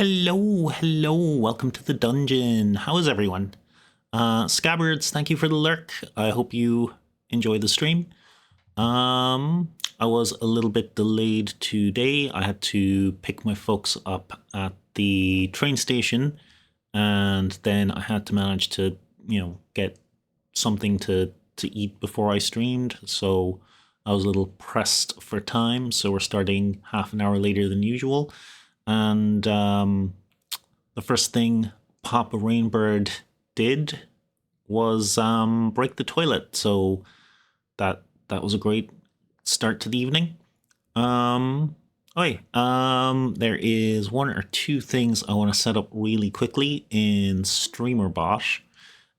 Hello, hello, welcome to the dungeon. How is everyone? Scabbards, thank you for the lurk. I hope you enjoy the stream. I was a little bit delayed today. I had to pick my folks up at the train station, and then I had to manage to, get something to eat before I streamed. So I was a little pressed for time. So we're starting half an hour later than usual. And the first thing Papa Rainbird did was break the toilet. So that was a great start to the evening. There is one or two things I want to set up really quickly in StreamerBot.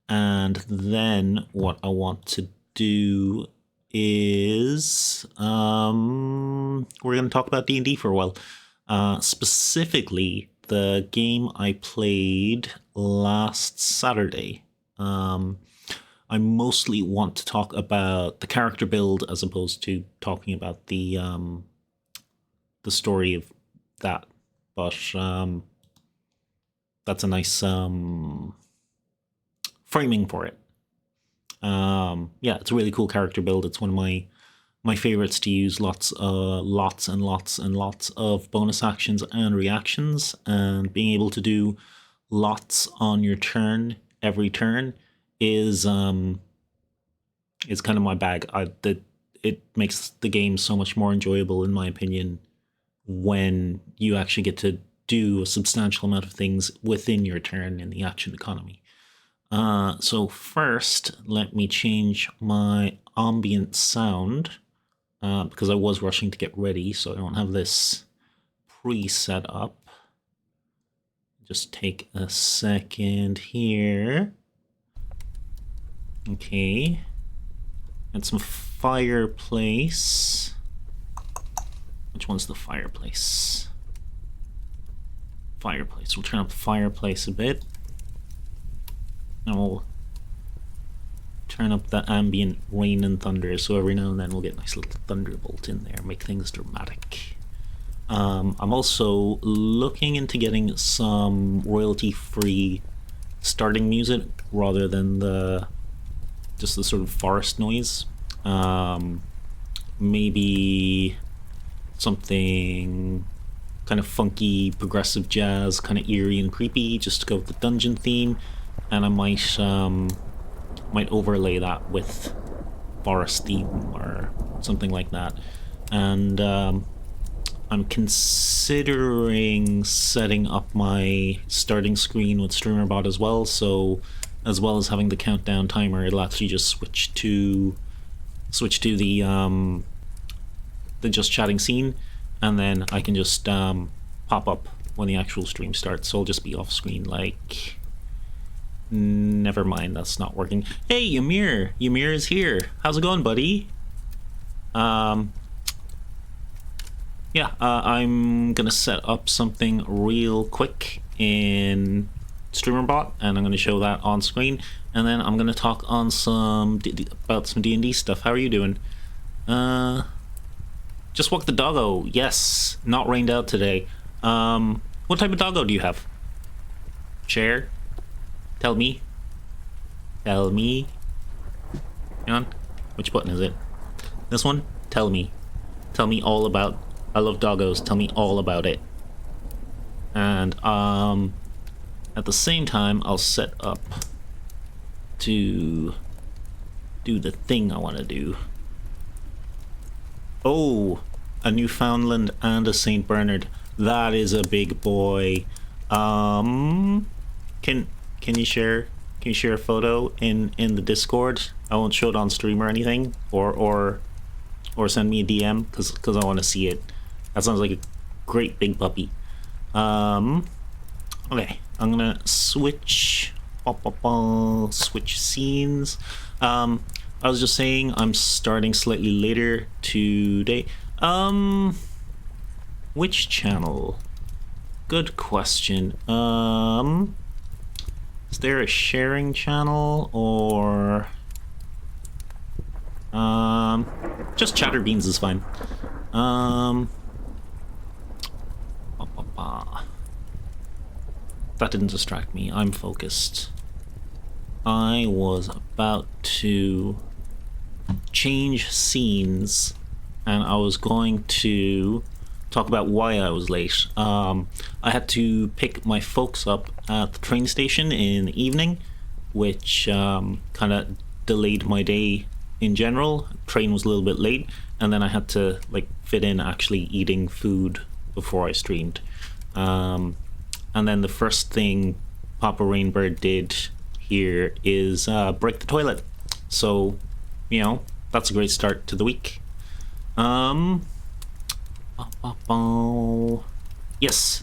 And then what I want to do is we're going to talk about D&D for a while. Specifically, the game I played last Saturday. I mostly want to talk about the character build as opposed to talking about the story of that. But that's a nice framing for it. It's a really cool character build. It's one of my favorites to use lots and lots of bonus actions and reactions, and being able to do lots on your turn every turn is kind of my bag. It makes the game so much more enjoyable, in my opinion, when you actually get to do a substantial amount of things within your turn in the action economy. So first, let me change my ambient sound. Because I was rushing to get ready, so I don't have this pre-set up. Just take a second here. Okay. And some fireplace. Which one's the fireplace? Fireplace. We'll turn up the fireplace a bit. And we'll turn up the ambient rain and thunder, so every now and then we'll get a nice little thunderbolt in there, make things dramatic. I'm also looking into getting some royalty-free starting music rather than just the sort of forest noise. Maybe something kind of funky, progressive jazz, kind of eerie and creepy, just to go with the dungeon theme. And I might overlay that with forest theme or something like that. And I'm considering setting up my starting screen with StreamerBot as well, so as well as having the countdown timer, it'll actually just switch to the just chatting scene, and then I can just pop up when the actual stream starts. So I'll just be off screen like... Never mind, that's not working. Hey, Ymir! Ymir is here. How's it going, buddy? I'm gonna set up something real quick in StreamerBot, and I'm gonna show that on screen, and then I'm gonna talk on about some D&D stuff. How are you doing? Just walk the doggo. Yes, not rained out today. What type of doggo do you have? Share? Tell me. Tell me. Hang on. Which button is it? This one? Tell me. Tell me all about... I love doggos. Tell me all about it. And at the same time, I'll set up to do the thing I want to do. Oh, a Newfoundland and a St. Bernard. That is a big boy. Can you share a photo in the Discord? I won't show it on stream or anything, or send me a DM because I want to see it. That sounds like a great big puppy. Okay, I'm gonna switch scenes. I was just saying I'm starting slightly later today. Which channel? Good question. Is there a sharing channel, or just Chatterbeans is fine. That didn't distract me. I'm focused. I was about to change scenes, and I was going to talk about why I was late. I had to pick my folks up at the train station in the evening, which kind of delayed my day in general. Train was a little bit late, and then I had to like fit in actually eating food before I streamed. And then the first thing Papa Rainbird did here is break the toilet. So, you know, that's a great start to the week. Yes,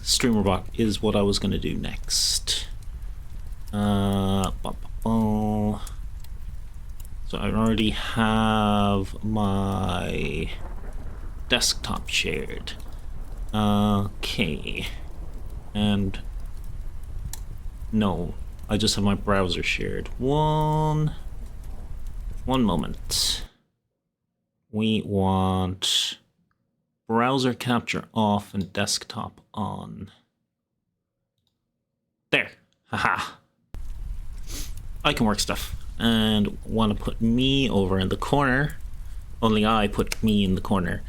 StreamerBot is what I was going to do next. So I already have my desktop shared. Okay. And no, I just have my browser shared. One moment. We want browser capture off and desktop on. There. Haha. I can work stuff. And want to put me over in the corner. Only I put me in the corner.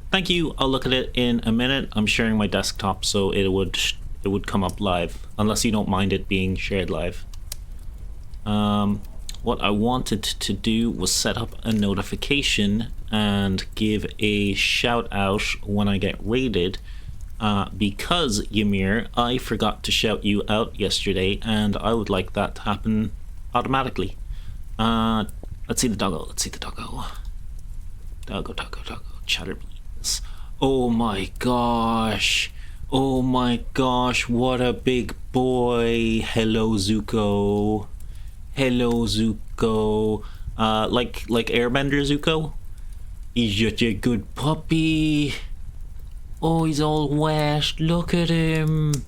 Thank you. I'll look at it in a minute. I'm sharing my desktop, so it would come up live, unless you don't mind it being shared live. What I wanted to do was set up a notification and give a shout out when I get raided, because Ymir, I forgot to shout you out yesterday, and I would like that to happen automatically. Let's see the doggo. Let's see the doggo. Doggo. Chatterbeans. Oh my gosh. Oh my gosh, what a big boy. Hello, Zuko. Hello, Zuko. Like Airbender Zuko? He's such a good puppy. Oh, he's all wet. Look at him.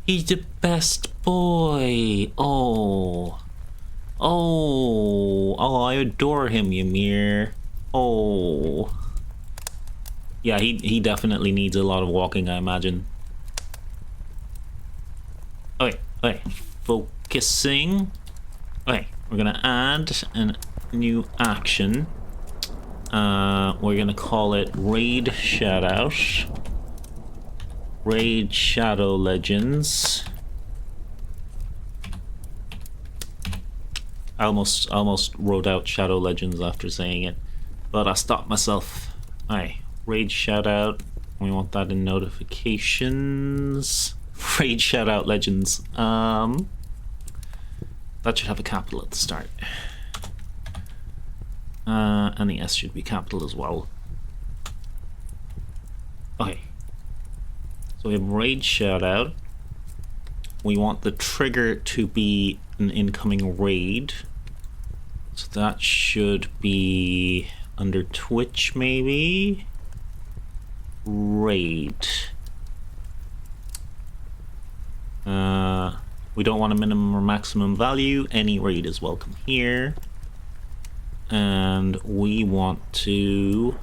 He's the best boy. Oh, I adore him, Ymir. Oh. Yeah, he definitely needs a lot of walking, I imagine. Okay, focusing. Okay, we're gonna add a new action. We're gonna call it Raid Shoutout. Raid Shadow Legends. I almost wrote out Shadow Legends after saying it, but I stopped myself. Alright, Raid Shoutout. We want that in notifications. Raid Shoutout Legends. That should have a capital at the start. And the S should be capital as well. Okay. So we have Raid Shoutout. We want the trigger to be an incoming raid. So that should be under Twitch, maybe? Raid. We don't want a minimum or maximum value. Any raid is welcome here. And we want to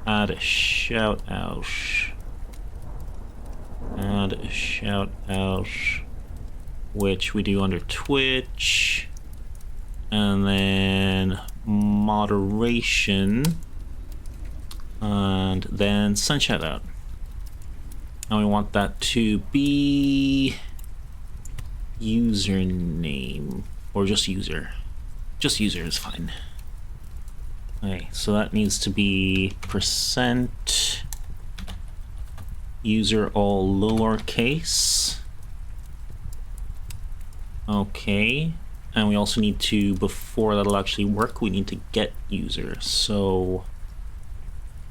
add a shout out. Add a shout out, which we do under Twitch. And then moderation. And then send shout out. And we want that to be username or just user. Just user is fine. Okay, so that needs to be % user all lowercase. Okay, and we also need to, before that'll actually work, we need to get user. So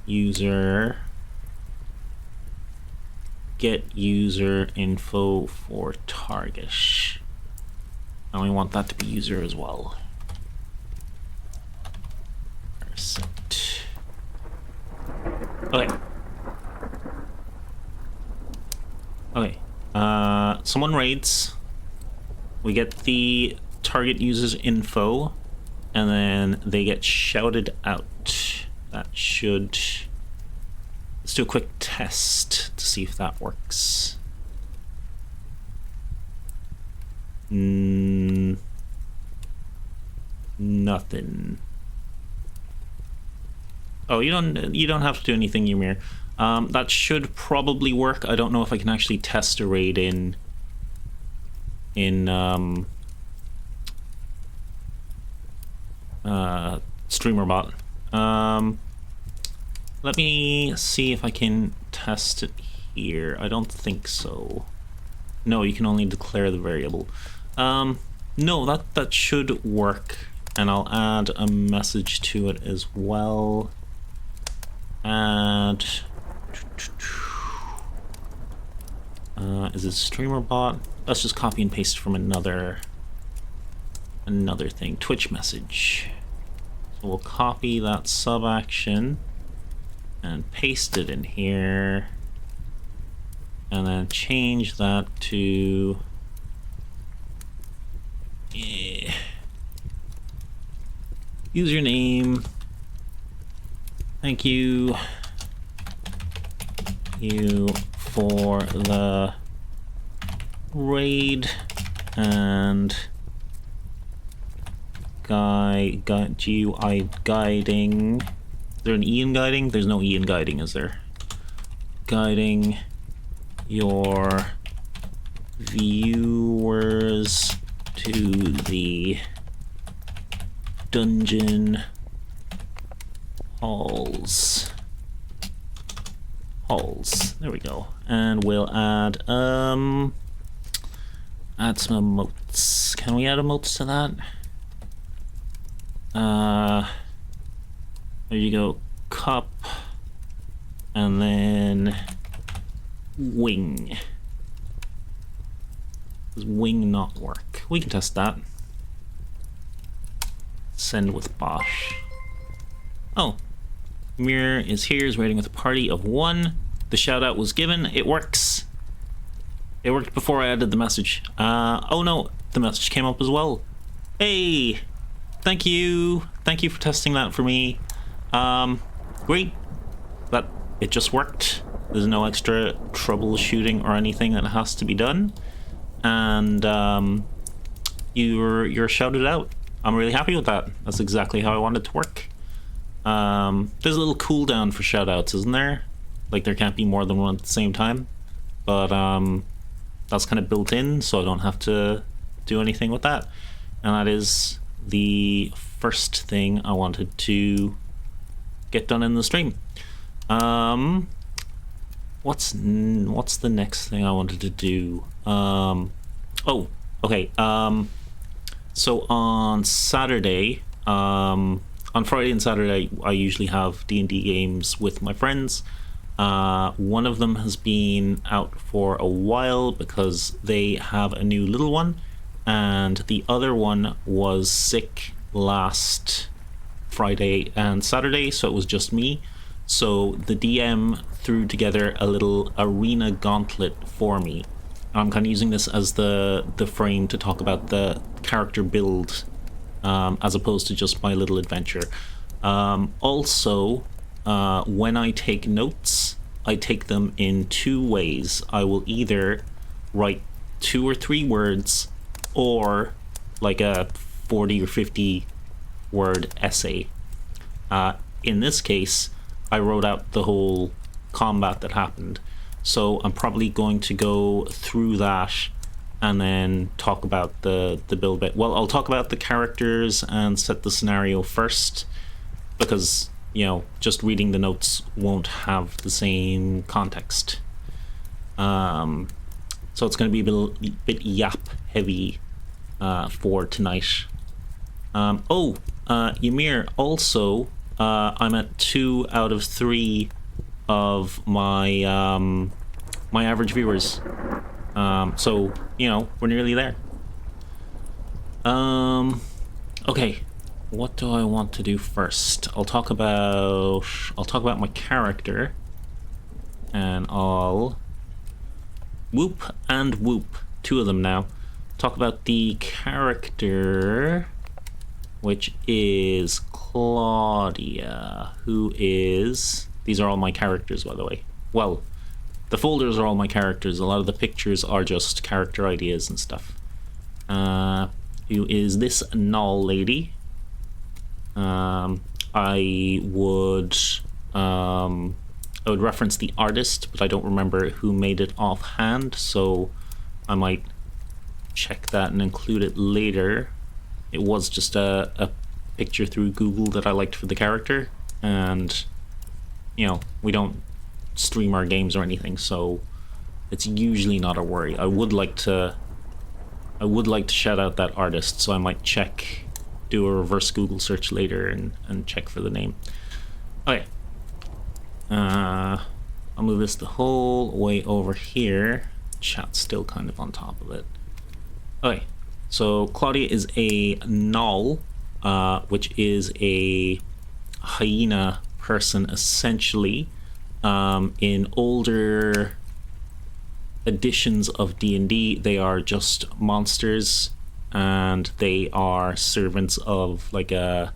user get user info for target, and we want that to be user as well. Okay. Someone raids. We get the target user's info, and then they get shouted out. That should... Let's do a quick test to see if that works. Nothing. Oh, you don't have to do anything, Ymir. That should probably work. I don't know if I can actually test a raid in StreamerBot. Let me see if I can test it here. I don't think so. No, you can only declare the variable. No, that should work, and I'll add a message to it as well. Add. Is it StreamerBot? Let's just copy and paste from another thing. Twitch message. So we'll copy that sub action and paste it in here, and then change that to username. Thank you for the raid and GUI guiding. Is there an E in guiding? There's no E in guiding, is there? Guiding your viewers to the dungeon halls. There we go. And we'll add some emotes. Can we add emotes to that? There you go. Cup, and then wing. Does wing not work? We can test that. Send with Bosch. Oh, Mir is here, is raiding with a party of 1. The shout out was given. It works. It worked before I added the message. Oh no, the message came up as well. Hey, thank you for testing that for me. Great, but it just worked. There's no extra troubleshooting or anything that has to be done, and you're shouted out. I'm really happy with that. That's exactly how I want it to work. There's a little cooldown for shoutouts, isn't there? Like, there can't be more than one at the same time, but that's kind of built in, so I don't have to do anything with that. And that is the first thing I wanted to get done in the stream. What's the next thing I wanted to do? Oh, okay. So on Saturday, on Friday and Saturday, I usually have D&D games with my friends. One of them has been out for a while because they have a new little one, and the other one was sick last Friday and Saturday, so it was just me. So the DM threw together a little arena gauntlet for me. I'm kind of using this as the frame to talk about the character build, as opposed to just my little adventure. Also, when I take notes, I take them in 2 ways. I will either write 2 or 3 words, or like a 40 or 50 word essay. In this case, I wrote out the whole combat that happened, so I'm probably going to go through that and then talk about the build bit. Well, I'll talk about the characters and set the scenario first, because, you know, just reading the notes won't have the same context. So it's going to be a bit yap heavy for tonight. Ymir, also, I'm at 2 out of 3 of my my average viewers. So, you know, we're nearly there. Okay, what do I want to do first? I'll talk about my character, and I'll whoop and whoop, 2 of them now. Talk about the character, which is Claudia, who is... These are all my characters, by the way. Well, the folders are all my characters. A lot of the pictures are just character ideas and stuff. who is this Null lady. I would reference the artist, but I don't remember who made it offhand, so I might check that and include it later. It was just a picture through Google that I liked for the character, and you know, we don't stream our games or anything, so it's usually not a worry. I would like to shout out that artist, so I might do a reverse Google search later and check for the name. Okay. I'll move this the whole way over here. Chat's still kind of on top of it. Okay, so Claudia is a Null, which is a hyena person, essentially. In older editions of D&D, they are just monsters, and they are servants of like a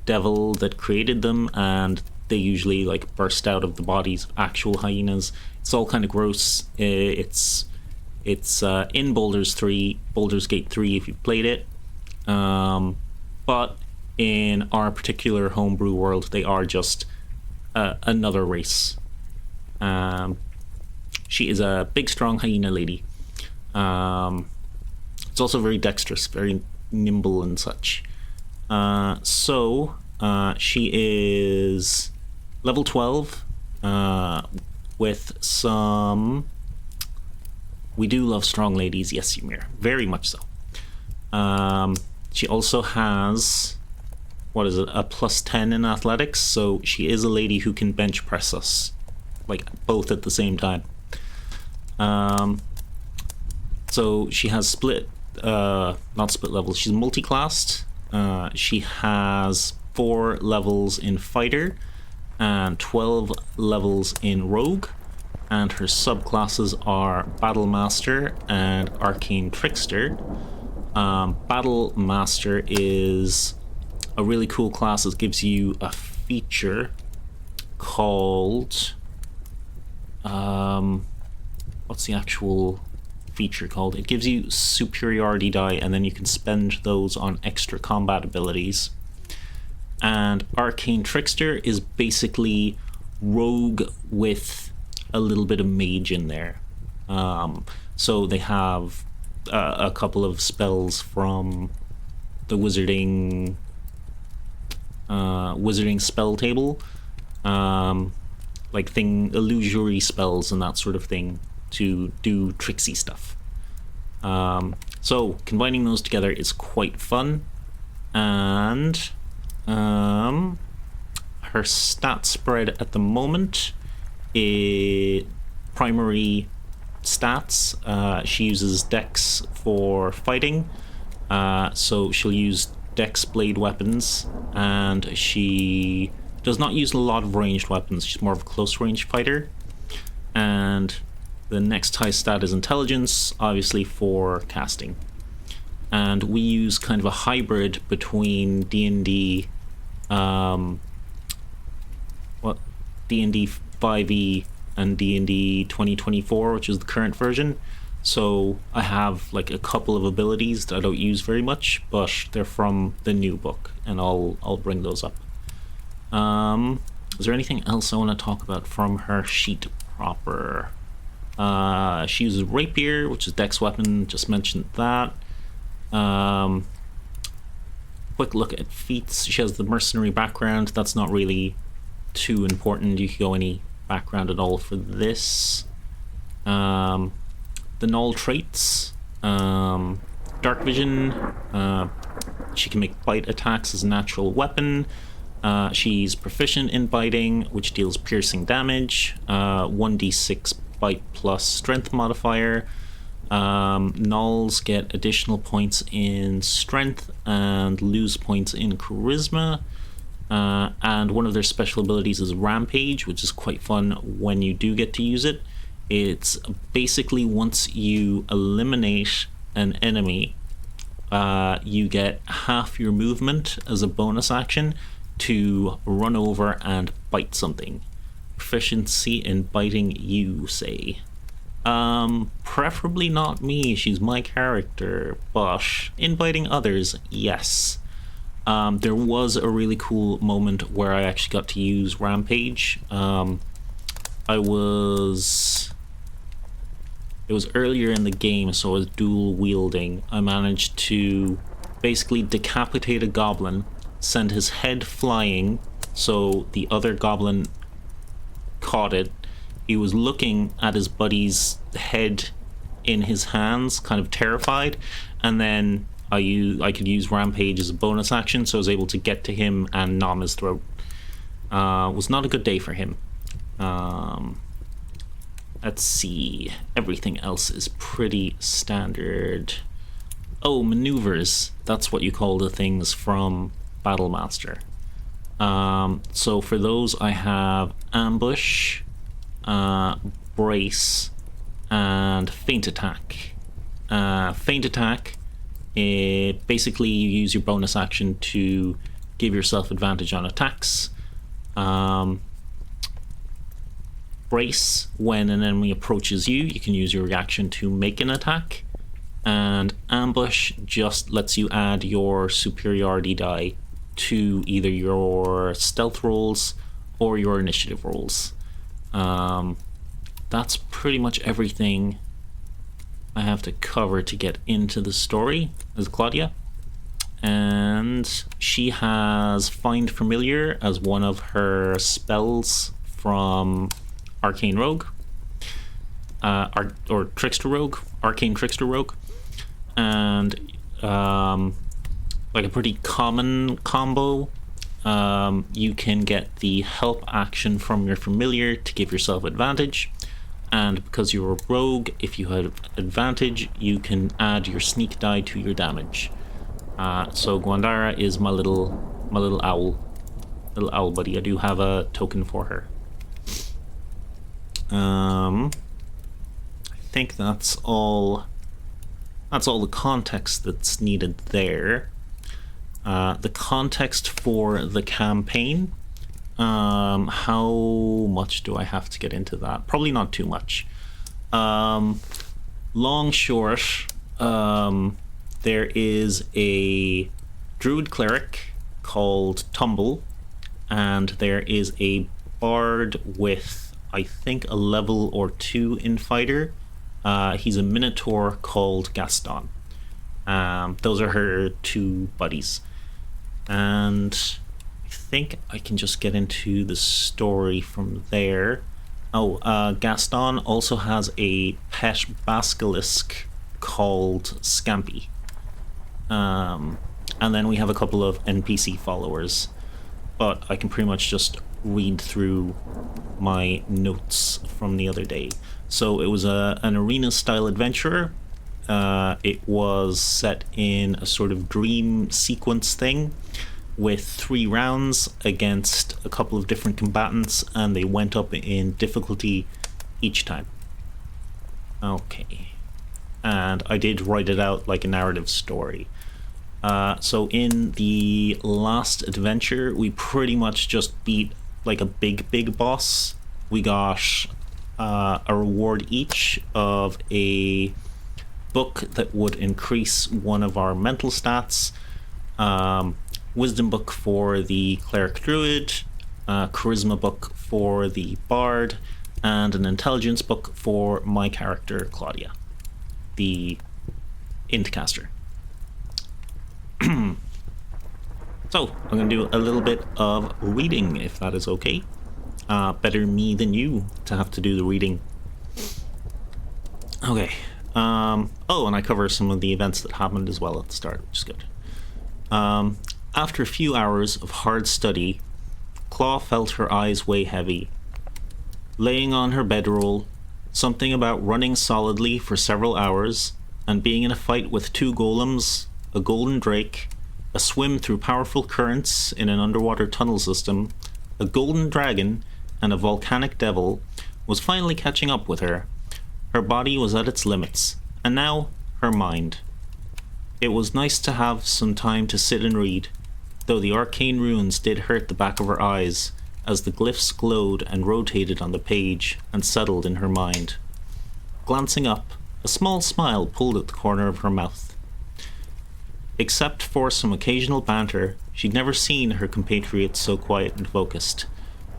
devil that created them, and they usually like burst out of the bodies of actual hyenas. It's all kind of gross. It's in Baldur's Gate 3 if you've played it, but in our particular homebrew world, they are just another race. She is a big, strong hyena lady. It's also very dexterous, very nimble and such. So she is level 12 with some... We do love strong ladies, yes, Ymir, very much so. She also has, what is it, a +10 in athletics, so she is a lady who can bench press us, like both at the same time. So she has not split levels, she's multi-classed. She has 4 levels in Fighter and 12 levels in Rogue, and her subclasses are Battle Master and Arcane Trickster. Battle Master is a really cool class that gives you a feature called... what's the actual feature called? It gives you superiority die, and then you can spend those on extra combat abilities. And Arcane Trickster is basically rogue with a little bit of mage in there. So they have a couple of spells from the wizarding spell table, like illusory spells and that sort of thing to do tricksy stuff. So combining those together is quite fun, and her stat spread at the moment is primary stats. She uses Dex for fighting, so she'll use Dex blade weapons, and she does not use a lot of ranged weapons. She's more of a close range fighter. And the next high stat is intelligence, obviously for casting. And we use kind of a hybrid between D&D, D&D 5e and D&D 2024, which is the current version. So I have like a couple of abilities that I don't use very much, but they're from the new book, and I'll bring those up. Is there anything else I want to talk about from her sheet proper? She uses rapier, which is dex weapon, just mentioned that. Quick look at feats. She has the mercenary background. That's not really too important. You can go any background at all for this. The null traits, dark vision, she can make bite attacks as a natural weapon. She's proficient in biting, which deals piercing damage, 1d6 bite plus strength modifier. Nulls get additional points in strength and lose points in charisma. And one of their special abilities is rampage, which is quite fun when you do get to use it. It's basically once you eliminate an enemy, you get half your movement as a bonus action to run over and bite something. Proficiency in biting, you say. Preferably not me, she's my character, but inviting others, yes. There was a really cool moment where I actually got to use Rampage. It was earlier in the game, so I was dual wielding. I managed to basically decapitate a goblin, send his head flying, so the other goblin caught it. He was looking at his buddy's head in his hands, kind of terrified, and then I could use Rampage as a bonus action, so I was able to get to him and nom his throat. Was not a good day for him. Let's see. Everything else is pretty standard. Oh, maneuvers. That's what you call the things from Battlemaster. So for those, I have ambush, brace, and feint attack. Feint attack, basically you use your bonus action to give yourself advantage on attacks. Brace, when an enemy approaches you, you can use your reaction to make an attack. And ambush just lets you add your superiority die to either your stealth rolls or your initiative rolls. That's pretty much everything I have to cover to get into the story as Claudia. And she has Find Familiar as one of her spells from Arcane Rogue, or Trickster Rogue, Arcane Trickster Rogue, and like a pretty common combo. You can get the help action from your familiar to give yourself advantage, and because you're a rogue, if you have advantage, you can add your sneak die to your damage. So Gwandara is my little owl buddy. I do have a token for her. I think that's all the context that's needed there. The context for the campaign, how much do I have to get into that? Probably not too much. Long short, there is a druid cleric called Tumble, and there is a bard with, I think, a level or 2 in fighter. He's a minotaur called Gaston. Those are her 2 buddies. And I think I can just get into the story from there. Gaston also has a pet basilisk called Scampy. And then we have a couple of NPC followers. But I can pretty much just read through my notes from the other day. So it was an arena-style adventure. It was set in a sort of dream sequence thing with 3 rounds against a couple of different combatants, and they went up in difficulty each time. Okay. And I did write it out like a narrative story. So in the last adventure, we pretty much just beat like a big boss. We got a reward each of a book that would increase one of our mental stats, wisdom book for the cleric druid, charisma book for the bard, and an intelligence book for my character Claudia, the intcaster. So I'm going to do a little bit of reading, if that is okay. Better me than you to have to do the reading. Okay. And I cover some of the events that happened as well at the start, which is good. After a few hours of hard study, Claw felt her eyes weigh heavy. Laying on her bedroll, something about running solidly for several hours, and being in a fight with 2 golems, a golden drake, a swim through powerful currents in an underwater tunnel system, a golden dragon, and a volcanic devil was finally catching up with her. Her body was at its limits, and now her mind. It was nice to have some time to sit and read, though the arcane runes did hurt the back of her eyes as the glyphs glowed and rotated on the page and settled in her mind. Glancing up, a small smile pulled at the corner of her mouth. Except for some occasional banter, she'd never seen her compatriots so quiet and focused.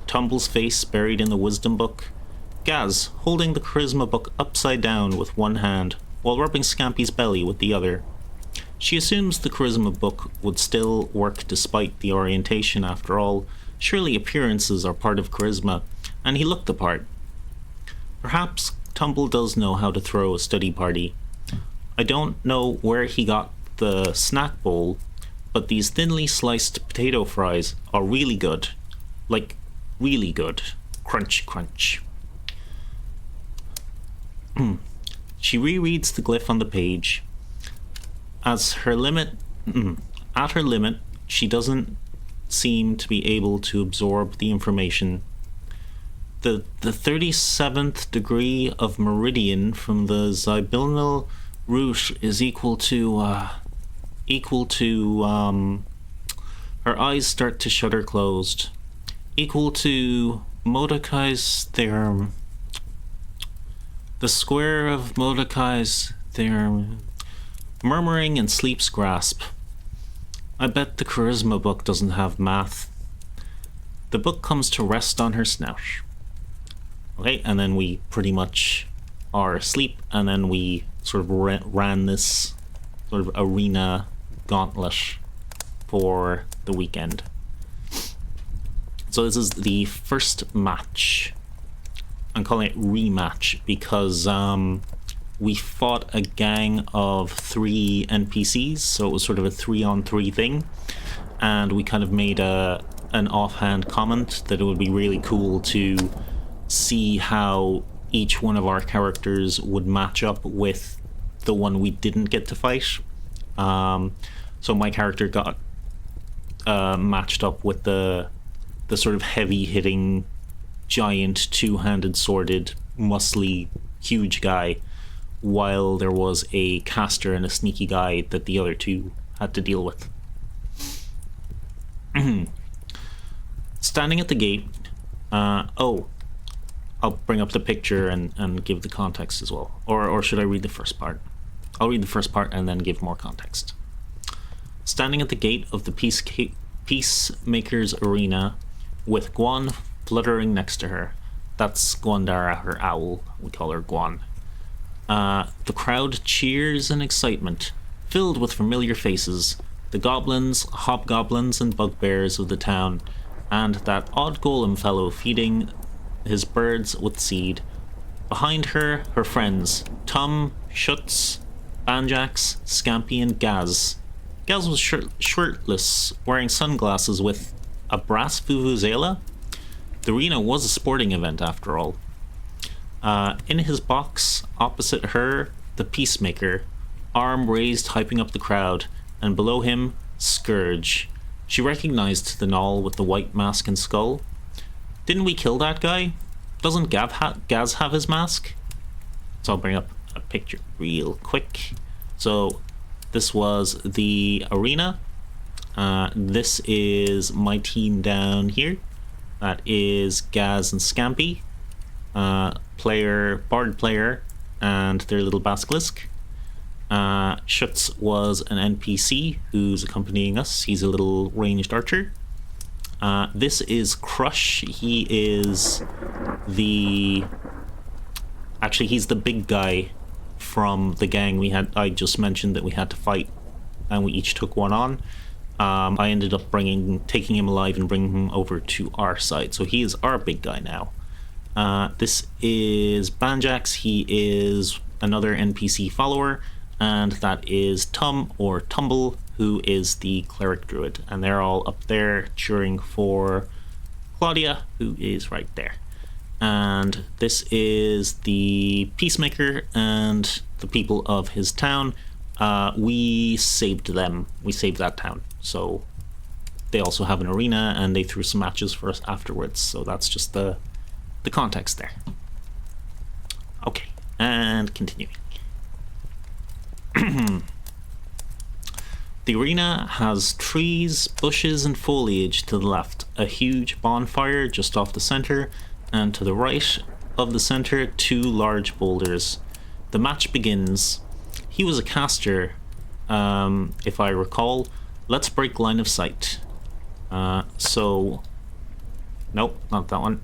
Tumble's face buried in the wisdom book, Gaz holding the charisma book upside down with one hand, while rubbing Scampy's belly with the other. She assumes the charisma book would still work despite the orientation. After all, surely appearances are part of charisma, and he looked the part. Perhaps Tumble does know how to throw a study party. I don't know where he got the snack bowl, but these thinly sliced potato fries are really good. Like, really good. Crunch, crunch. She rereads the glyph on the page. At her limit, she doesn't seem to be able to absorb the information. The 37th degree of meridian from the Zibinal root is equal to her eyes start to shutter closed. Equal to Mordecai's theorem. The square of Mordecai's theorem. Murmuring in sleep's grasp. I bet the charisma book doesn't have math. The book comes to rest on her snout. Okay, and then we pretty much are asleep, and then we sort of ran this sort of arena gauntlet for the weekend. So this is the first match. I'm calling it rematch because we fought a gang of 3 NPCs, so it was sort of a 3-on-3 thing, and we kind of made an offhand comment that it would be really cool to see how each one of our characters would match up with the one we didn't get to fight. So my character got matched up with the sort of heavy-hitting, giant, two-handed, sworded, muscly, huge guy, while there was a caster and a sneaky guy that the other two had to deal with. Standing at the gate, I'll bring up the picture and give the context as well. Or should I read the first part? I'll read the first part and then give more context. Standing at the gate of the Peacemaker's Arena, with Guan fluttering next to her. That's Gwandara, her owl. We call her Guan. The crowd cheers in excitement, filled with familiar faces, the goblins, hobgoblins, and bugbears of the town, and that odd golem fellow feeding his birds with seed. Behind her, her friends, Tum, Schutz, Banjax, Scampy, and Gaz. Gaz was shirtless, wearing sunglasses with a brass vuvuzela. The arena was a sporting event, after all. In his box, opposite her, the Peacemaker, arm raised, hyping up the crowd, and below him, Scourge. She recognized the Gnoll with the white mask and skull. Didn't we kill that guy? Doesn't Gaz have his mask? So I'll bring up a picture real quick. So this was the arena. This is my team down here. That is Gaz and Scampy, Bard player, and their little basilisk. Schutz was an NPC who's accompanying us. He's a little ranged archer. This is Crush. He is he's the big guy from the gang I just mentioned that we had to fight, and we each took one on. I ended up taking him alive and bringing him over to our side. So he is our big guy now. This is Banjax. He is another NPC follower, and that is Tum or Tumble, who is the cleric druid. And they're all up there cheering for Claudia, who is right there. And this is the Peacemaker and the people of his town. We saved them. We saved that town. So they also have an arena, and they threw some matches for us afterwards. So that's just the context there. Okay, and continuing. The arena has trees, bushes, and foliage to the left, a huge bonfire just off the center, and to the right of the center, 2 large boulders. The match begins. He was a caster, if I recall. Let's break line of sight. So, nope, not that one.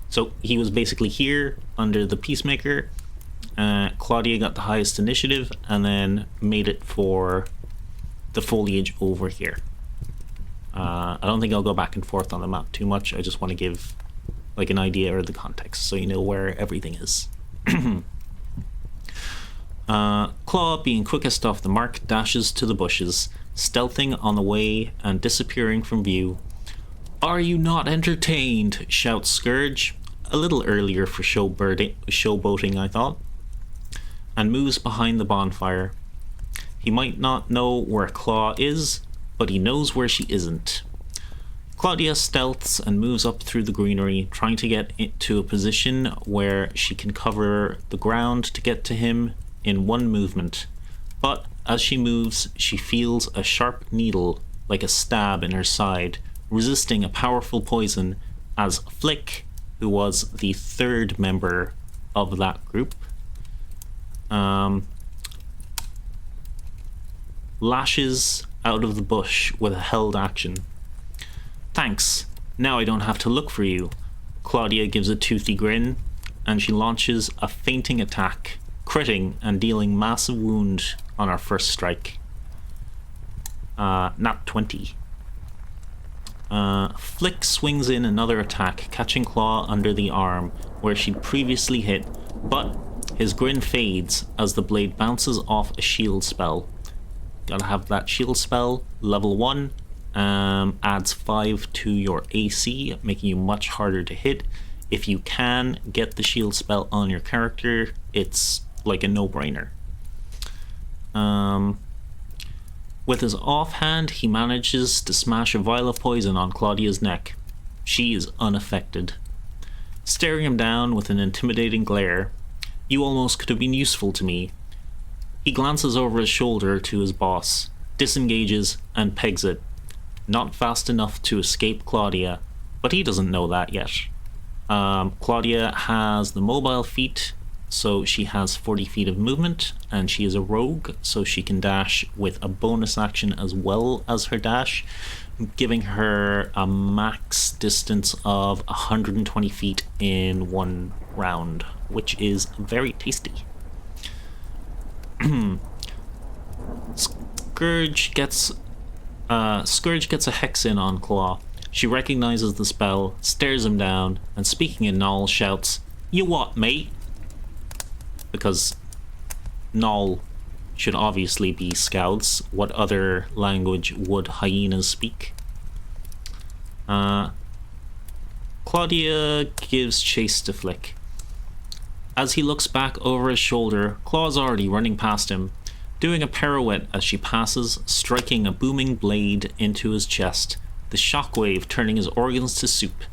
So he was basically here under the Peacemaker. Claudia got the highest initiative and then made it for the foliage over here. I don't think I'll go back and forth on the map too much. I just want to give like an idea or the context so you know where everything is. Claw, being quickest off the mark, dashes to the bushes, stealthing on the way and disappearing from view. "Are you not entertained?" shouts Scourge, a little earlier for showboating, I thought, and moves behind the bonfire. He might not know where Claw is, but he knows where she isn't. Claudia stealths and moves up through the greenery, trying to get into a position where she can cover the ground to get to him in one movement. But as she moves, she feels a sharp needle, like a stab in her side, resisting a powerful poison, as Flick, who was the third member of that group, lashes out of the bush with a held action. "Thanks, now I don't have to look for you." Claudia gives a toothy grin, and she launches a feinting attack, critting and dealing massive wound on our first strike. Not 20. Flick swings in another attack, catching Claw under the arm where she'd previously hit, but his grin fades as the blade bounces off a shield spell. Gotta have that shield spell, level 1, adds 5 to your AC, making you much harder to hit. If you can get the shield spell on your character, it's like a no-brainer. With his offhand, he manages to smash a vial of poison on Claudia's neck. She is unaffected. Staring him down with an intimidating glare, "You almost could have been useful to me." He glances over his shoulder to his boss, disengages, and pegs it. Not fast enough to escape Claudia, but he doesn't know that yet. Claudia has the mobile feat, so she has 40 feet of movement, and she is a rogue, so she can dash with a bonus action as well as her dash, giving her a max distance of 120 feet in one round, which is very tasty. Scourge gets a hex in on Claw. She recognizes the spell, stares him down, and speaking in Null, shouts, "You what, mate?" Because Null should obviously be Scouts. What other language would hyenas speak? Claudia gives chase to Flick. As he looks back over his shoulder, Claw's already running past him, doing a pirouette as she passes, striking a booming blade into his chest, the shockwave turning his organs to soup,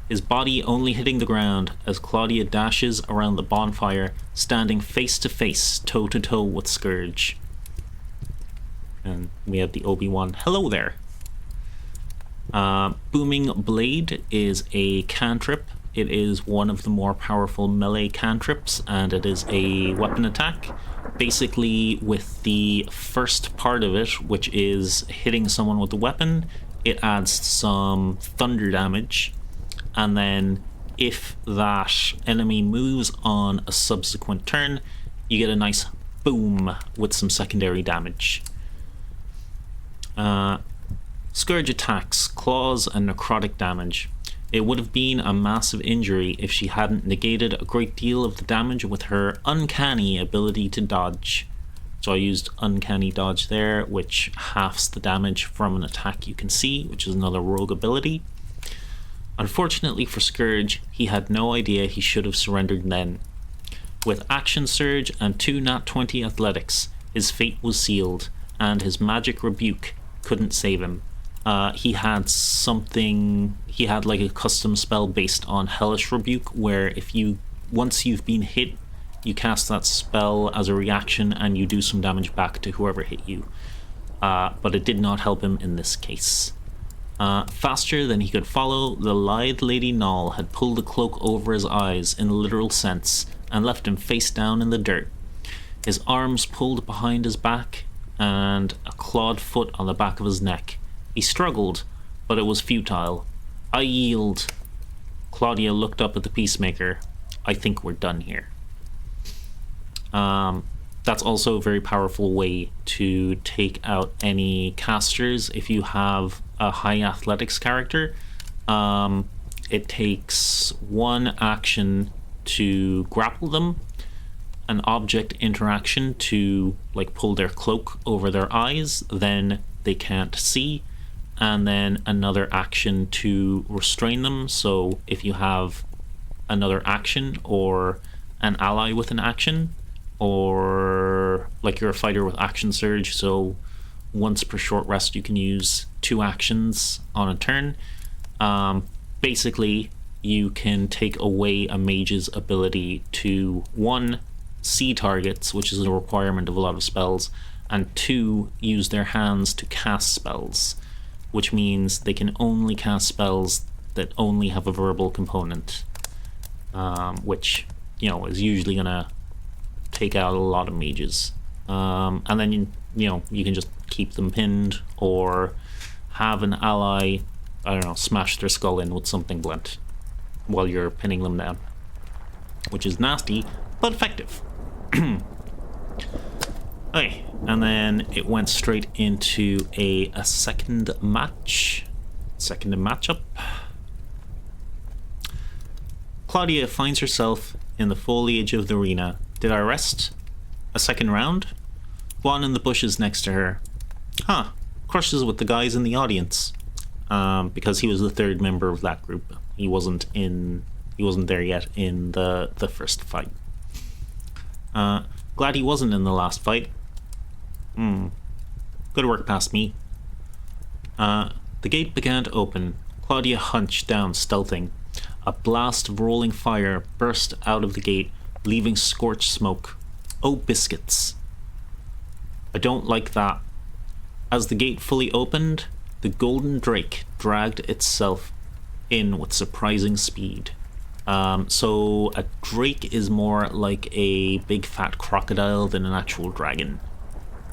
his body only hitting the ground as Claudia dashes around the bonfire, standing face to face, toe to toe with Scourge. And we have the Obi-Wan, "Hello there." Booming Blade is a cantrip. It is one of the more powerful melee cantrips, and it is a weapon attack. Basically, with the first part of it, which is hitting someone with a weapon, it adds some thunder damage, and then if that enemy moves on a subsequent turn, you get a nice boom with some secondary damage. Scourge attacks, claws, and necrotic damage. It would have been a massive injury if she hadn't negated a great deal of the damage with her uncanny ability to dodge. So I used uncanny dodge there, which halves the damage from an attack you can see, which is another rogue ability. Unfortunately for Scourge, he had no idea he should have surrendered then. With Action Surge and 2 Nat 20 athletics, his fate was sealed, and his magic rebuke couldn't save him. He had like a custom spell based on Hellish Rebuke, where once you've been hit, you cast that spell as a reaction and you do some damage back to whoever hit you. But it did not help him in this case. Faster than he could follow, the lithe Lady Null had pulled the cloak over his eyes in a literal sense and left him face down in the dirt, his arms pulled behind his back, and a clawed foot on the back of his neck. He struggled, but it was futile. I yield. Claudia looked up at the Peacemaker. I think we're done here. That's also a very powerful way to take out any casters. If you have a high athletics character, it takes one action to grapple them, an object interaction to like pull their cloak over their eyes, then they can't see, and then another action to restrain them. So if you have another action or an ally with an action, or like you're a fighter with action surge, so once per short rest you can use 2 actions on a turn. Basically you can take away a mage's ability to 1, see targets, which is a requirement of a lot of spells, and 2, use their hands to cast spells, which means they can only cast spells that only have a verbal component, which, you know, is usually gonna take out a lot of mages. And then you can just keep them pinned, or have an ally, I don't know, smash their skull in with something blunt while you're pinning them down, which is nasty but effective. Okay, and then it went straight into a second matchup. Claudia finds herself in the foliage of the arena. Did I rest? A second round? Juan in the bushes next to her. Crushes with the guys in the audience. Because he was the third member of that group. He wasn't there yet in the first fight. Glad he wasn't in the last fight. Good work past me. The gate began to open. Claudia hunched down, stealthing. A blast of rolling fire burst out of the gate, leaving scorched smoke. Oh, biscuits. I don't like that. As the gate fully opened, the golden drake dragged itself in with surprising speed. So a drake is more like a big fat crocodile than an actual dragon.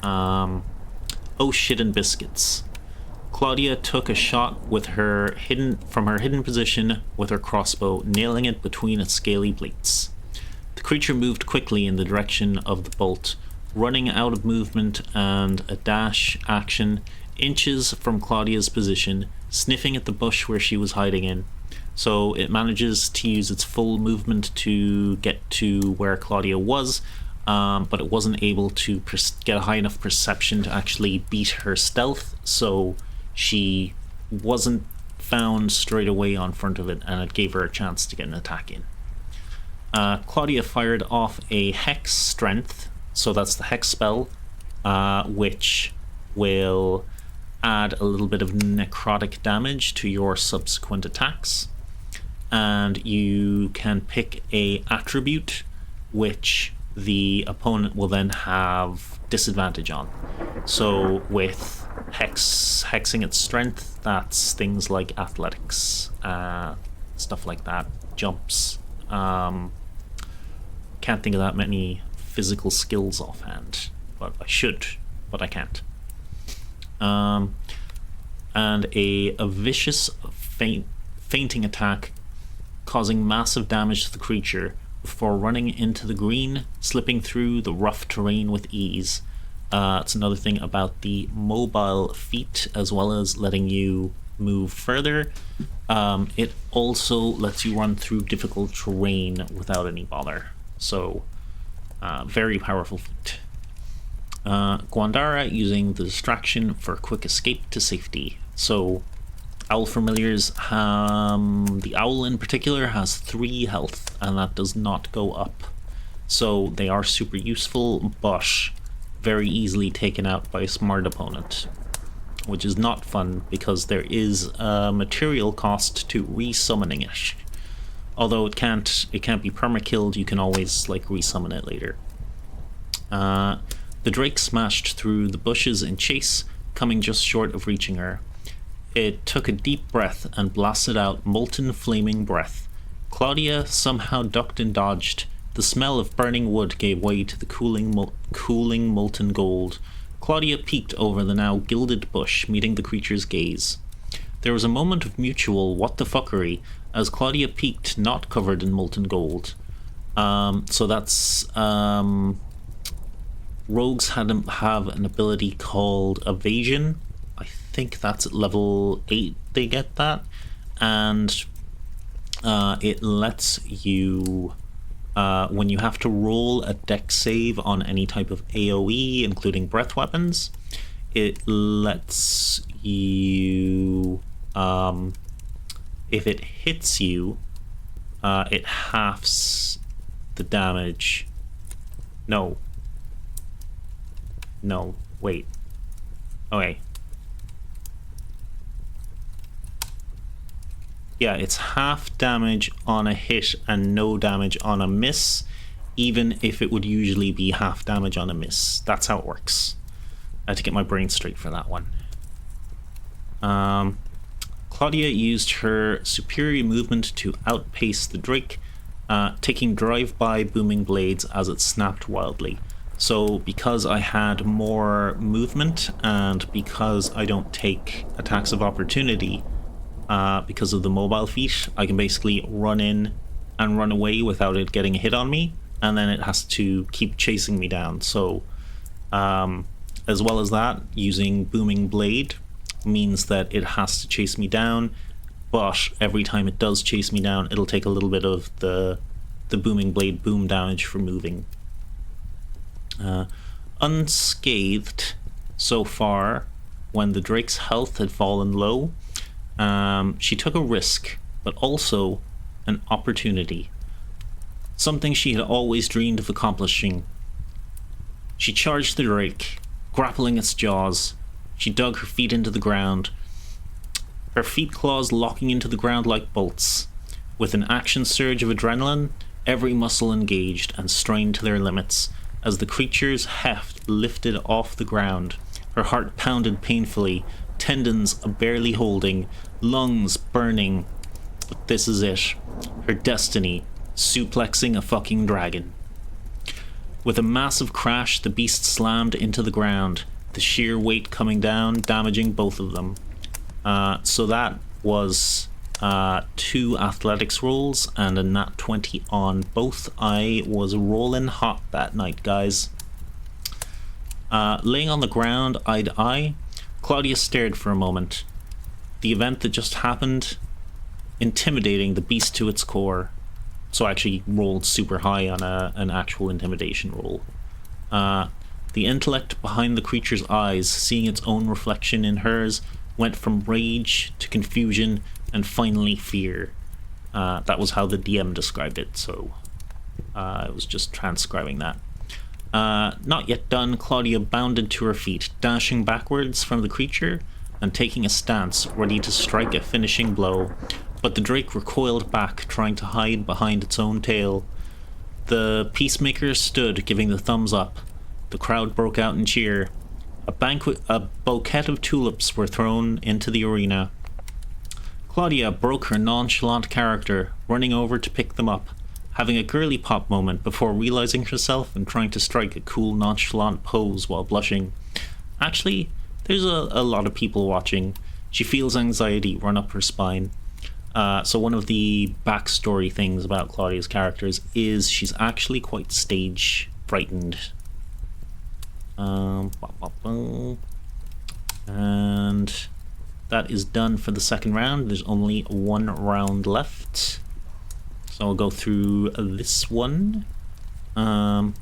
Oh shit and biscuits. Claudia took a shot with from her hidden position with her crossbow, nailing it between its scaly plates. The creature moved quickly in the direction of the bolt, running out of movement and a dash action inches from Claudia's position, sniffing at the bush where she was hiding in. So it manages to use its full movement to get to where Claudia was, but it wasn't able to get a high enough perception to actually beat her stealth, so she wasn't found straight away on front of it, and it gave her a chance to get an attack in. Claudia fired off a Hex Strength, so that's the Hex spell, which will add a little bit of necrotic damage to your subsequent attacks. And you can pick a attribute which the opponent will then have disadvantage on. So with hexing its strength, that's things like athletics, stuff like that, jumps. Can't think of that many physical skills offhand, but I should, but I can't. And a vicious fainting attack, causing massive damage to the creature before running into the green, slipping through the rough terrain with ease. It's another thing about the mobile feat, as well as letting you move further. It also lets you run through difficult terrain without any bother. So, very powerful feat. Gwandara using the distraction for quick escape to safety. So, owl familiars, the owl in particular has 3 health, and that does not go up. So they are super useful, but very easily taken out by a smart opponent, which is not fun because there is a material cost to resummoning it. Although it can't be perma-killed, you can always like resummon it later. The drake smashed through the bushes in chase, coming just short of reaching her. It took a deep breath and blasted out molten flaming breath. Claudia somehow ducked and dodged The smell of burning wood gave way to the cooling molten gold. Claudia peeked over the now gilded bush, meeting the creature's gaze. There was a moment of mutual what-the-fuckery as Claudia peeked, not covered in molten gold. So that's... rogues have an ability called Evasion. I think that's at level 8 they get that. And it lets you... when you have to roll a dex save on any type of AoE, including breath weapons, it lets you... if it hits you, it halves the damage. No, wait. Okay. Yeah, it's half damage on a hit and no damage on a miss, even if it would usually be half damage on a miss. That's how it works. I had to get my brain straight for that one. Claudia used her superior movement to outpace the Drake, taking drive-by booming blades as it snapped wildly. So because I had more movement and because I don't take attacks of opportunity, because of the mobile feat, I can basically run in and run away without it getting a hit on me, and then it has to keep chasing me down. So as well as that, using Booming Blade means that it has to chase me down, but every time it does chase me down, it'll take a little bit of the Booming Blade boom damage for moving. Unscathed so far, when the Drake's health had fallen low, she took a risk, but also an opportunity. Something she had always dreamed of accomplishing. She charged the Drake, grappling its jaws. She dug her feet into the ground, her feet claws locking into the ground like bolts. With an action surge of adrenaline, every muscle engaged and strained to their limits as the creature's heft lifted off the ground. Her heart pounded painfully, tendons barely holding, lungs burning. But this is it. Her destiny, suplexing a fucking dragon. With a massive crash, the beast slammed into the ground, the sheer weight coming down, damaging both of them. So that was 2 athletics rolls and a nat 20 on both. I was rolling hot that night, guys. Laying on the ground, eye to eye, Claudia stared for a moment. The event that just happened, intimidating the beast to its core. So I actually rolled super high on an actual intimidation roll. The intellect behind the creature's eyes, seeing its own reflection in hers, went from rage to confusion and finally fear. That was how the DM described it, so I was just transcribing that. Not yet done, Claudia bounded to her feet, dashing backwards from the creature and taking a stance, ready to strike a finishing blow. But the Drake recoiled back, trying to hide behind its own tail. The Peacemaker stood, giving the thumbs up. The crowd broke out in cheer. A bouquet of tulips were thrown into the arena. Claudia broke her nonchalant character, running over to pick them up, having a girly pop moment before realizing herself and trying to strike a cool nonchalant pose while blushing. Actually, there's a lot of people watching. She feels anxiety run up her spine. So one of the backstory things about Claudia's characters is she's actually quite stage frightened. And that is done for the second round. There's only 1 round left. So I'll go through this one. Oh,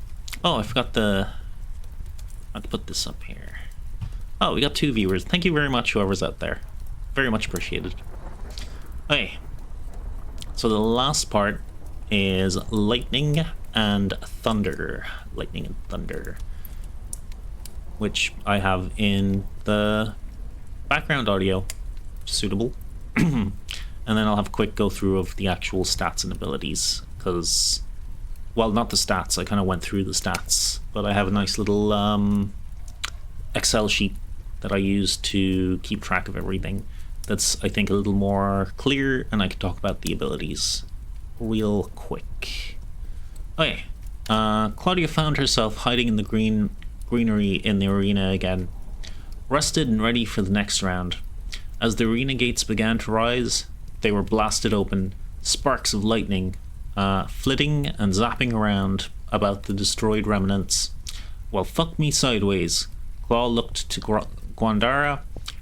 I forgot to put this up here. Oh, we got 2 viewers. Thank you very much, whoever's out there. Very much appreciated. Okay. So the last part is lightning and thunder. Lightning and thunder. Which I have in the background audio. Suitable. And then I'll have a quick go through of the actual stats and abilities, because, well, not the stats, I kind of went through the stats, but I have a nice little Excel sheet that I use to keep track of everything. That's, I think, a little more clear, and I can talk about the abilities real quick. Okay. Claudia found herself hiding in the greenery in the arena again, rested and ready for the next round. As the arena gates began to rise, they were blasted open, sparks of lightning flitting and zapping around about the destroyed remnants. Well, fuck me sideways. Claw looked to Gwandara,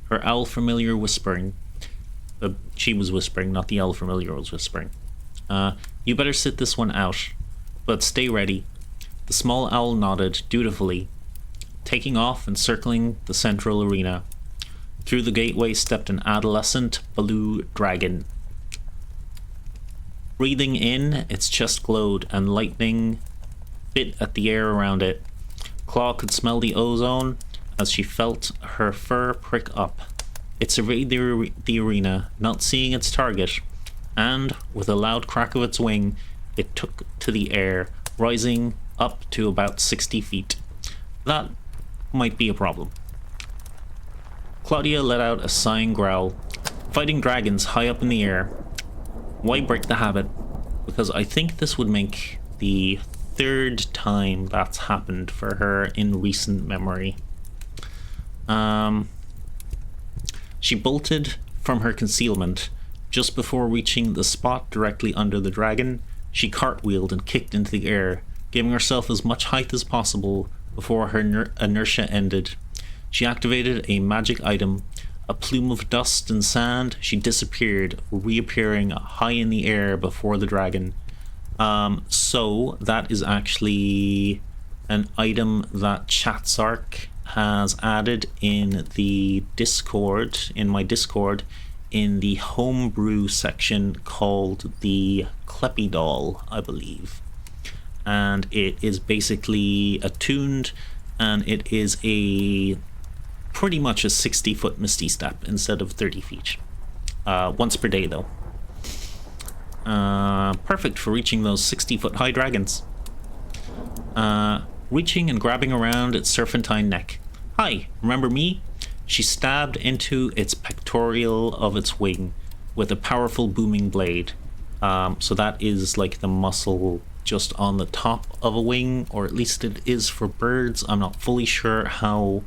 her owl familiar whispering. She was whispering, not the owl familiar was whispering. You better sit this one out, but stay ready. The small owl nodded dutifully, taking off and circling the central arena. Through the gateway stepped an adolescent blue dragon. Breathing in, its chest glowed and lightning bit at the air around it. Claw could smell the ozone as she felt her fur prick up. It surveyed the arena, not seeing its target, and, with a loud crack of its wing, it took to the air, rising up to about 60 feet. That might be a problem. Claudia let out a sighing growl. Fighting dragons high up in the air. Why break the habit? Because I think this would make the third time that's happened for her in recent memory. She bolted from her concealment. Just before reaching the spot directly under the dragon, she cartwheeled and kicked into the air, giving herself as much height as possible before her inertia ended. She activated a magic item. A plume of dust and sand, she disappeared, reappearing high in the air before the dragon. So that is actually an item that Chatsark has added in the Discord, in my Discord, in the homebrew section called the Kleppy Doll, I believe. And it is basically attuned, and it is pretty much a 60-foot Misty Step instead of 30 feet. Once per day, though. Perfect for reaching those 60-foot high dragons. Reaching and grabbing around its serpentine neck. Hi, remember me? She stabbed into its pectoral of its wing with a powerful booming blade. So that is like the muscle just on the top of a wing, or at least it is for birds. I'm not fully sure how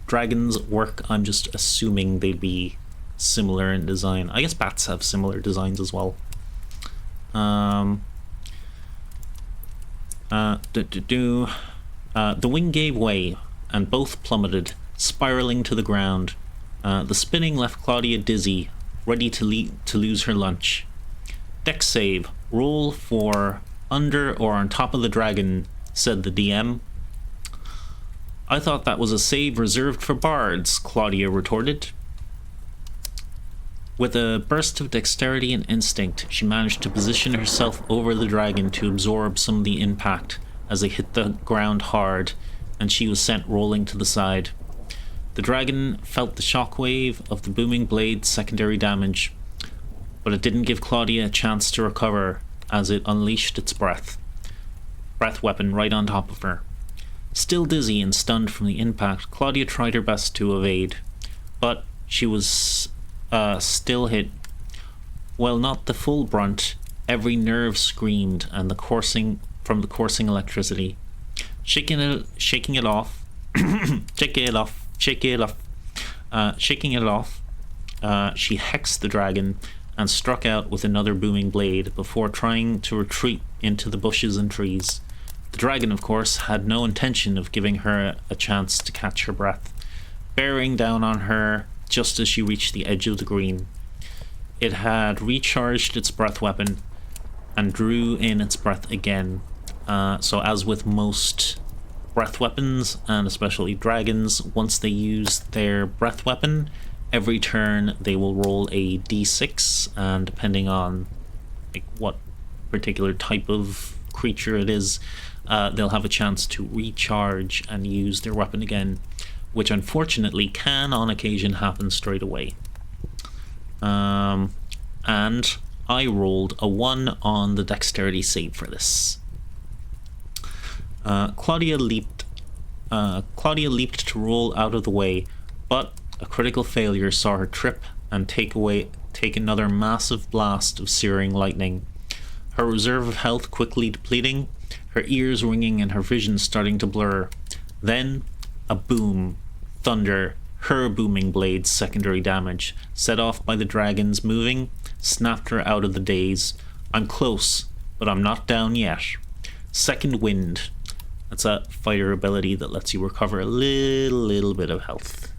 dragons work. I'm just assuming they'd be similar in design. I guess bats have similar designs as well. The wing gave way and both plummeted, spiraling to the ground. The spinning left Claudia dizzy, ready to lose her lunch. Dex save. Roll for under or on top of the dragon, said the DM. I thought that was a save reserved for bards, Claudia retorted. With a burst of dexterity and instinct, she managed to position herself over the dragon to absorb some of the impact as they hit the ground hard, and she was sent rolling to the side. The dragon felt the shockwave of the booming blade's secondary damage, but it didn't give Claudia a chance to recover as it unleashed its breath weapon right on top of her. Still dizzy and stunned from the impact, Claudia tried her best to evade, but she was still hit. While not the full brunt, every nerve screamed and the coursing electricity. Shaking it off, shaking it off, she hexed the dragon and struck out with another booming blade before trying to retreat into the bushes and trees. The dragon, of course, had no intention of giving her a chance to catch her breath, bearing down on her just as she reached the edge of the green. It had recharged its breath weapon and drew in its breath again. So as with most breath weapons, and especially dragons, once they use their breath weapon, every turn they will roll a d6, and depending on like what particular type of creature it is, they'll have a chance to recharge and use their weapon again, which unfortunately can on occasion happen straight away. And I rolled a 1 on the dexterity save for this. Claudia leaped to roll out of the way, but a critical failure saw her trip and take another massive blast of searing lightning. Her reserve of health quickly depleting, her ears ringing and her vision starting to blur. Then, a boom, thunder, her booming blade's secondary damage, set off by the dragons moving, snapped her out of the daze. I'm close, but I'm not down yet. Second wind. That's a fighter ability that lets you recover a little bit of health.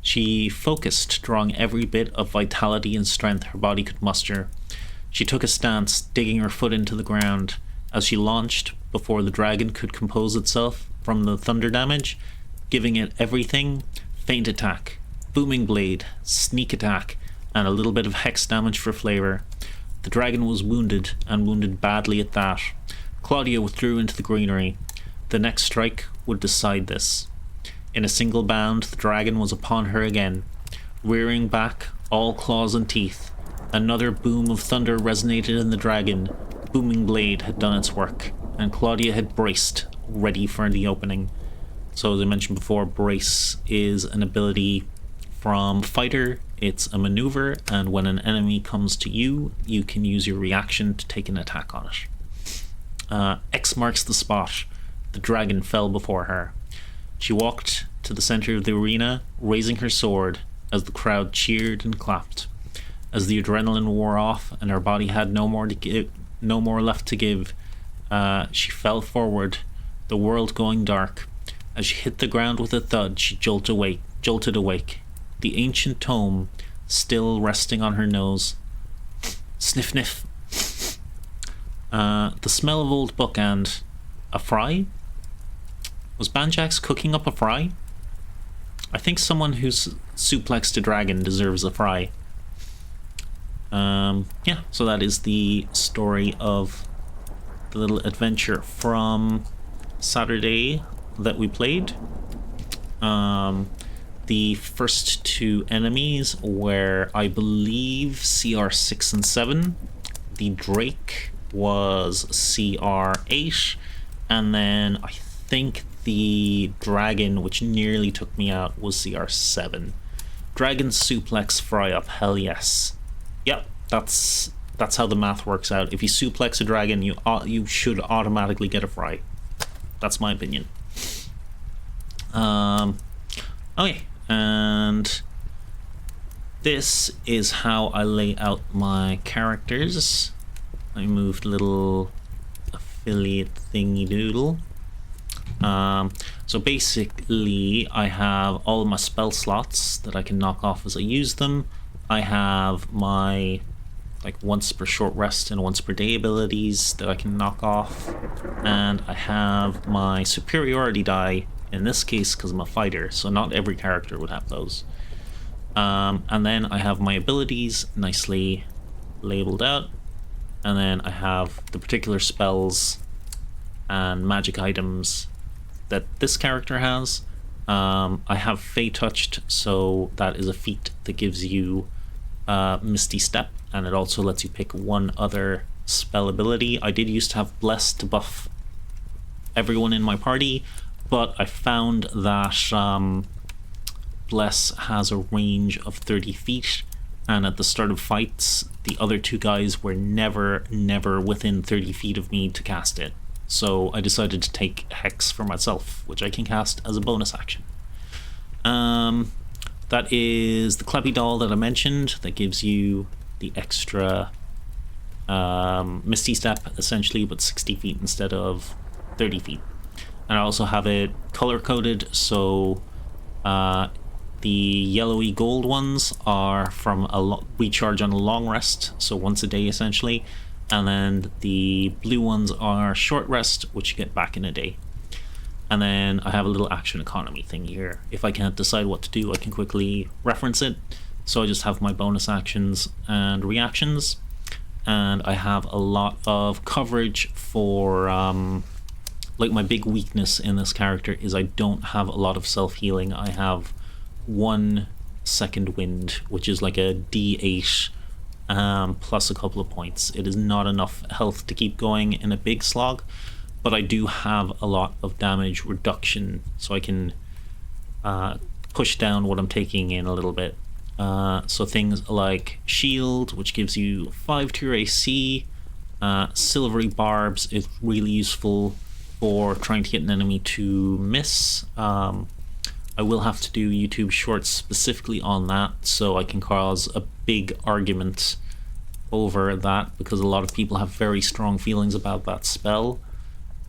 She focused, drawing every bit of vitality and strength her body could muster. She took a stance, digging her foot into the ground. As she launched, before the dragon could compose itself from the thunder damage, giving it everything: feint attack, booming blade, sneak attack, and a little bit of hex damage for flavor. The dragon was wounded, and wounded badly at that. Claudia withdrew into the greenery. The next strike would decide this. In a single bound, the dragon was upon her again, rearing back, all claws and teeth. Another boom of thunder resonated in the dragon. Booming blade had done its work, and Claudia had braced, ready for the opening. So as I mentioned before, brace is an ability from fighter. It's a maneuver, and when an enemy comes to you, you can use your reaction to take an attack on it. X marks the spot. The dragon fell before her. She walked to the center of the arena, raising her sword as the crowd cheered and clapped. As the adrenaline wore off and her body had no more left to give, she fell forward, the world going dark. As she hit the ground with a thud, she jolted awake, the ancient tome still resting on her nose. Sniff, sniff. The smell of old book and a fry? Was Banjax cooking up a fry? I think someone who's suplexed a dragon deserves a fry. Yeah, so that is the story of the little adventure from Saturday that we played. The first two enemies were, I believe, CR 6 and 7. The Drake was CR 8, and then I think the dragon, which nearly took me out, was CR 7. Dragon suplex fry up, hell yes. Yep, that's how the math works out. If you suplex a dragon, you should automatically get a fry. That's my opinion. Okay, and this is how I lay out my characters. I moved a little affiliate thingy doodle. So basically I have all of my spell slots that I can knock off as I use them. I have my once per short rest and once per day abilities that I can knock off, and I have my superiority die, in this case because I'm a fighter, so not every character would have those. And then I have my abilities nicely labeled out, and then I have the particular spells and magic items that this character has. I have Fey Touched, so that is a feat that gives you Misty Step, and it also lets you pick one other spell ability. I did used to have Bless to buff everyone in my party, but I found that Bless has a range of 30 feet, and at the start of fights, the other two guys were never within 30 feet of me to cast it. So I decided to take Hex for myself, which I can cast as a bonus action. That is the Clappy Doll that I mentioned, that gives you the extra Misty Step, essentially, but 60 feet instead of 30 feet. And I also have it color-coded, so the yellowy gold ones are from a recharge on a long rest, so once a day essentially, and then the blue ones are short rest, which you get back in a day. And then I have a little action economy thing here. If I can't decide what to do, I can quickly reference it. So I just have my bonus actions and reactions, and I have a lot of coverage for my big weakness in this character is I don't have a lot of self-healing. I have 1 second wind, which is like a D8 plus a couple of points. It is not enough health to keep going in a big slog, but I do have a lot of damage reduction, so I can push down what I'm taking in a little bit. So things like shield, which gives you 5 to your AC, Silvery Barbs is really useful for trying to get an enemy to miss. I will have to do YouTube shorts specifically on that, so I can cause a big argument over that, because a lot of people have very strong feelings about that spell.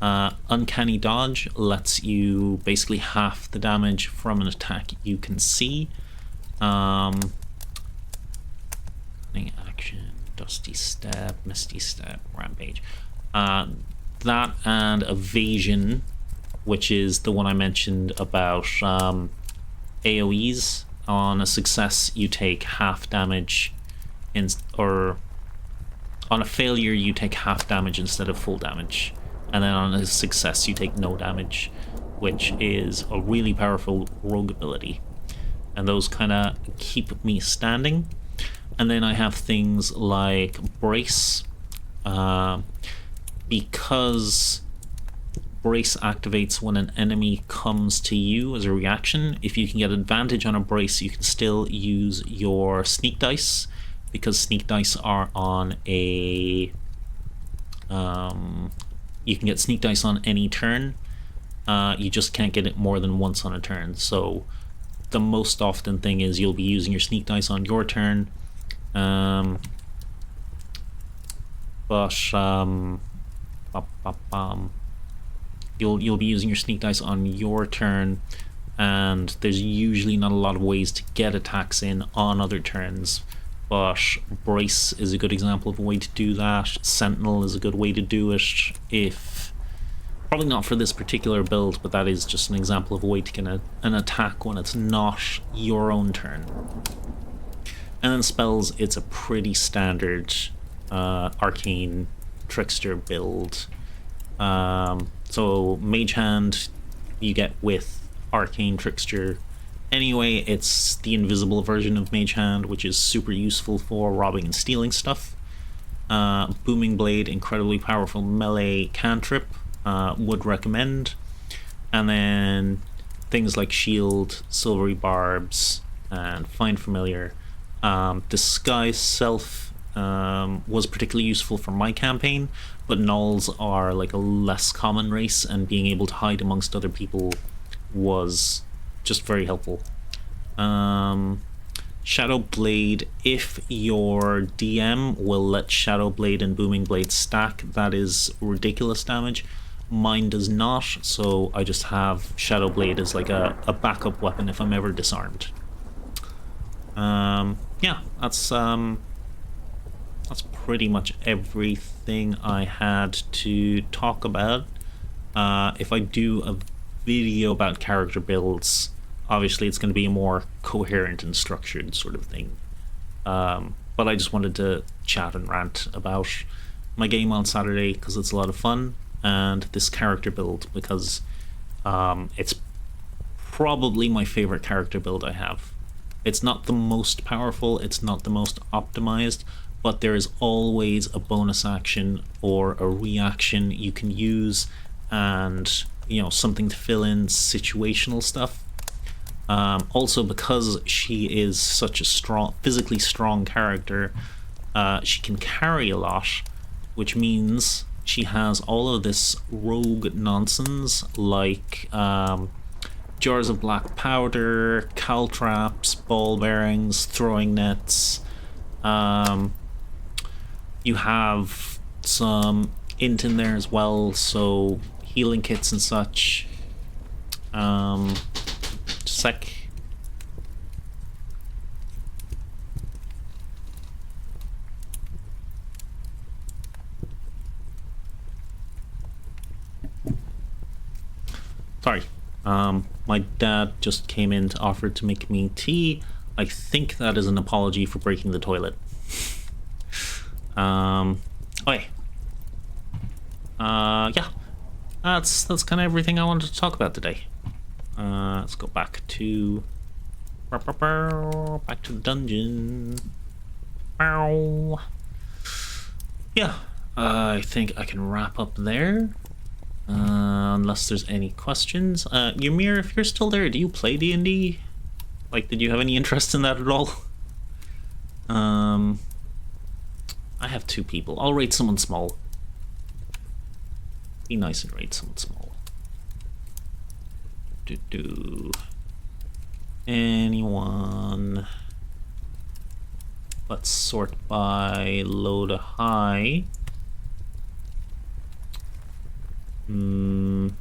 Uncanny Dodge lets you basically half the damage from an attack you can see. Action, Dusty Step, Misty Step, Rampage. That and Evasion, which is the one I mentioned about AoEs. On a success, you take half damage, or on a failure, you take half damage instead of full damage. And then on a success, you take no damage, which is a really powerful rogue ability. And those kind of keep me standing. And then I have things like Brace, because Brace activates when an enemy comes to you as a reaction. If you can get advantage on a Brace, you can still use your Sneak Dice, because Sneak Dice are on a... you can get Sneak Dice on any turn. You just can't get it more than once on a turn. So the most often thing is you'll be using your Sneak Dice on your turn. You'll be using your Sneak Dice on your turn, and there's usually not a lot of ways to get attacks in on other turns. But Brace is a good example of a way to do that. Sentinel is a good way to do it, if probably not for this particular build, but that is just an example of a way to get an attack when it's not your own turn. And then spells, it's a pretty standard arcane trickster build. So Mage Hand you get with arcane trickster. Anyway, it's the invisible version of Mage Hand, which is super useful for robbing and stealing stuff. Booming Blade, incredibly powerful melee cantrip, would recommend. And then things like Shield, Silvery Barbs, and Find Familiar. Disguise Self was particularly useful for my campaign, but Gnolls are like a less common race, and being able to hide amongst other people was just very helpful. Shadow Blade, if your DM will let Shadow Blade and Booming Blade stack, that is ridiculous damage. Mine does not, so I just have Shadow Blade as like a backup weapon if I'm ever disarmed. Yeah, that's pretty much everything I had to talk about. If I do a video about character builds, obviously it's going to be a more coherent and structured sort of thing. But I just wanted to chat and rant about my game on Saturday because it's a lot of fun, and this character build because it's probably my favorite character build I have. It's not the most powerful, it's not the most optimized, but there is always a bonus action or a reaction you can use, and you know, something to fill in situational stuff. Also, because she is such a physically strong character, she can carry a lot, which means she has all of this rogue nonsense like jars of black powder, caltraps, ball bearings, throwing nets. You have some int in there as well, so healing kits and such. Just a sec. Sorry. My dad just came in to offer to make me tea. I think that is an apology for breaking the toilet. Okay. Yeah. That's kind of everything I wanted to talk about today. Let's go back to the dungeon. Yeah, I think I can wrap up there. Unless there's any questions. Ymir, if you're still there, do you play D&D? Like, did you have any interest in that at all? I have 2 people. I'll rate someone small. Be nice and rate someone small. Anyone? Let's sort by low to high. Wish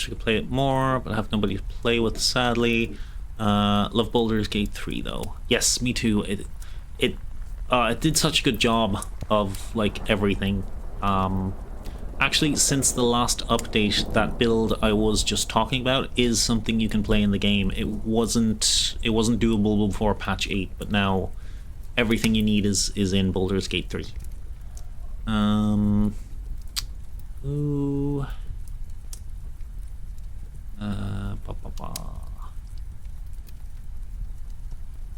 I could play it more, but I have nobody to play with, sadly. Love Baldur's Gate 3 though. Yes, me too. It did such a good job of like everything. Actually, since the last update, that build I was just talking about is something you can play in the game. It wasn't doable before patch 8, but now everything you need is in Baldur's Gate 3. Ooh.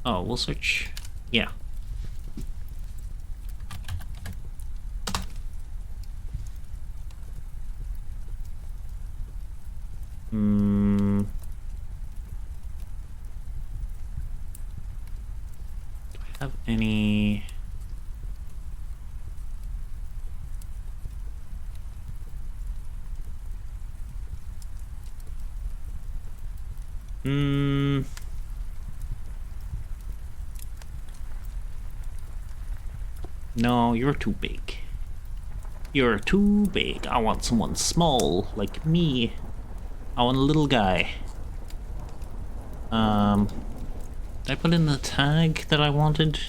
Oh, we'll search. Yeah. Do I have any? No, you're too big. You're too big. I want someone small, like me. I want a little guy. Did I put in the tag that I wanted?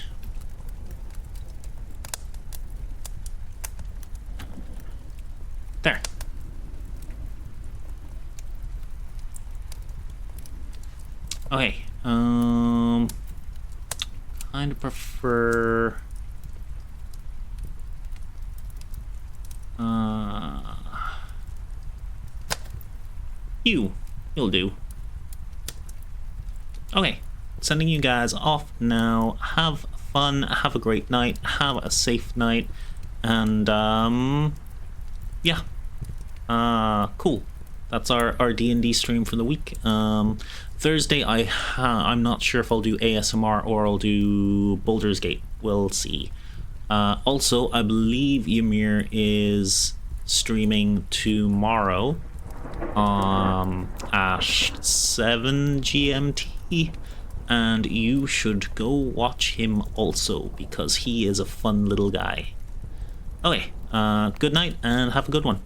There. Okay, kind of prefer... You'll do. Okay, sending you guys off now. Have fun, have a great night, have a safe night, and yeah. Cool. That's our D&D stream for the week. Thursday, I'm not sure if I'll do ASMR or I'll do Baldur's Gate. We'll see. Also, I believe Ymir is streaming tomorrow at 7 GMT, and you should go watch him also because he is a fun little guy. Okay, good night and have a good one.